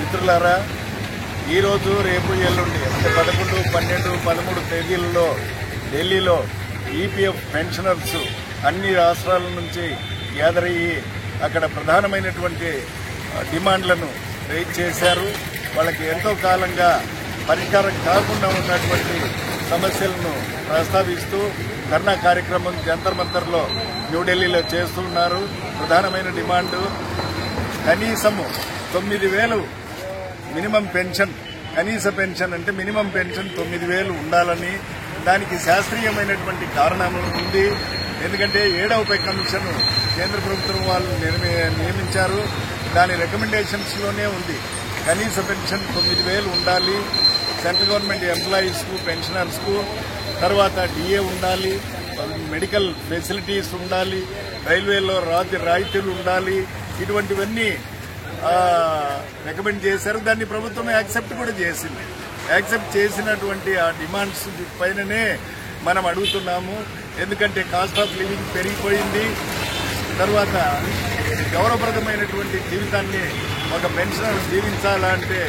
మిత్రులారా, ఈరోజు రేపు ఎల్లుండి అంటే 11, 12, 13 తేదీలలో ఢిల్లీలో ఈపీఎఫ్ పెన్షనర్స్ అన్ని రాష్ట్రాల నుంచి గ్యాదర్ అయ్యి అక్కడ ప్రధానమైనటువంటి డిమాండ్లను రైజ్ చేశారు. వాళ్ళకి ఎంతో కాలంగా పరిష్కారం కాకుండా ఉన్నటువంటి సమస్యలను ప్రస్తావిస్తూ ధర్నా కార్యక్రమం జంతర్ మంతర్లో న్యూఢిల్లీలో చేస్తున్నారు. ప్రధానమైన డిమాండ్ కనీసము 9,000 మినిమం పెన్షన్, కనీస పెన్షన్ అంటే మినిమం పెన్షన్ 9,000 ఉండాలని. దానికి శాస్త్రీయమైనటువంటి కారణం ఉంది. ఎందుకంటే 7వ పే కమిషన్ కేంద్ర ప్రభుత్వం వాళ్ళు నియమించారు. దాని రికమెండేషన్స్ లోనే ఉంది కనీస పెన్షన్ 9,000 ఉండాలి. సెంట్రల్ గవర్నమెంట్ ఎంప్లాయీస్కు, పెన్షనర్స్కు, తర్వాత డిఏ ఉండాలి, మెడికల్ ఫెసిలిటీస్ ఉండాలి, రైల్వేలో రాయితీలు ఉండాలి. ఇటువంటివన్నీ రికమెండ్ చేశారు. దాన్ని ప్రభుత్వం యాక్సెప్ట్ కూడా చేసింది. యాక్సెప్ట్ చేసినటువంటి ఆ డిమాండ్స్ పైననే మనం అడుగుతున్నాము. ఎందుకంటే కాస్ట్ ఆఫ్ లివింగ్ పెరిగిపోయింది. తర్వాత గౌరవప్రదమైనటువంటి జీవితాన్ని ఒక పెన్షనర్ జీవించాలంటే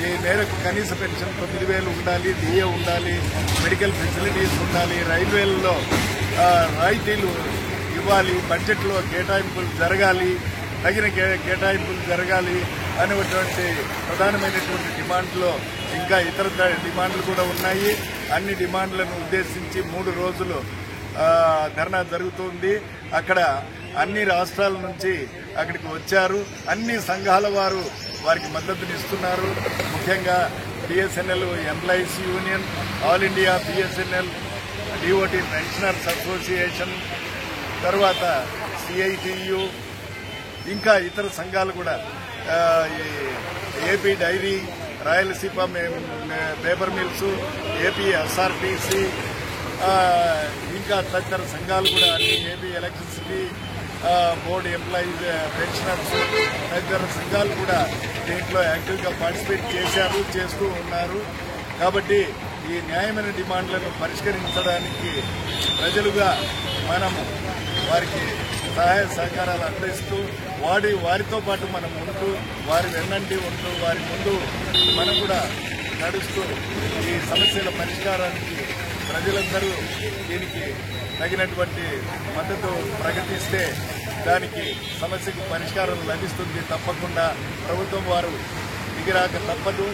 ఈ మేరకు కనీస పెన్షన్ 9,000 ఉండాలి, డిఏ ఉండాలి, మెడికల్ ఫెసిలిటీస్ ఉండాలి, రైల్వేలలో రాయితీలు ఇవ్వాలి, బడ్జెట్లో కేటాయింపులు జరగాలి, తగిన కేటాయింపులు జరగాలి అనేటువంటి ప్రధానమైనటువంటి డిమాండ్లో ఇంకా ఇతర డిమాండ్లు కూడా ఉన్నాయి. అన్ని డిమాండ్లను ఉద్దేశించి 3 రోజులు ధర్నా జరుగుతుంది. అక్కడ అన్ని రాష్ట్రాల నుంచి అక్కడికి వచ్చారు. అన్ని సంఘాల వారు వారికి మద్దతునిస్తున్నారు. ముఖ్యంగా BSNL employees union, all India BSNL, DOT pensioners association, తర్వాత సిఐటియు, ఇంకా ఇతర సంఘాలు కూడా, AP dairy, Rayalaseema paper mills, AP SRTC, ఇంకా తదితర సంఘాలు కూడా అన్ని AP electricity board employees pensioners తదితర సంఘాలు కూడా దీంట్లో యాక్టివ్గా పార్టిసిపేట్ చేస్తూ ఉన్నారు. కాబట్టి ఈ న్యాయమైన డిమాండ్లను పరిష్కరించడానికి ప్రజలుగా మనము వారికి సహాయ సహకారాలు అందిస్తూ వారితో పాటు మనం ఉంటూ వారి వెన్నంటి ఉంటూ వారి ముందు మనం కూడా నడుస్తూ ఈ సమస్యల పరిష్కారానికి ప్రజలందరూ దీనికి తగినటువంటి మద్దతు ప్రకటిస్తే దానికి సమస్యకు పరిష్కారం లభిస్తుంది. తప్పకుండా ప్రభుత్వం వారు దిగిరాక తప్పదు.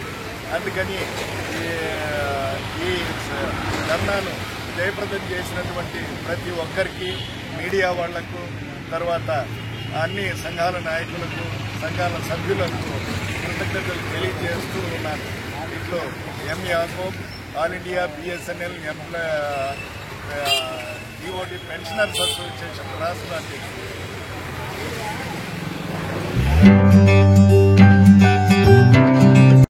అందుకని ఈ ధర్నాను జయప్రదం చేసినటువంటి ప్రతి ఒక్కరికి, మీడియా వాళ్లకు, తర్వాత అన్ని సంఘాల నాయకులకు, సంఘాల సభ్యులకు కృతజ్ఞతలు తెలియజేస్తూ ఉన్నాను. దీంట్లో M Yakob, all India BSNL DOT pensioners association రాష్ట్ర అధ్యక్షుడు.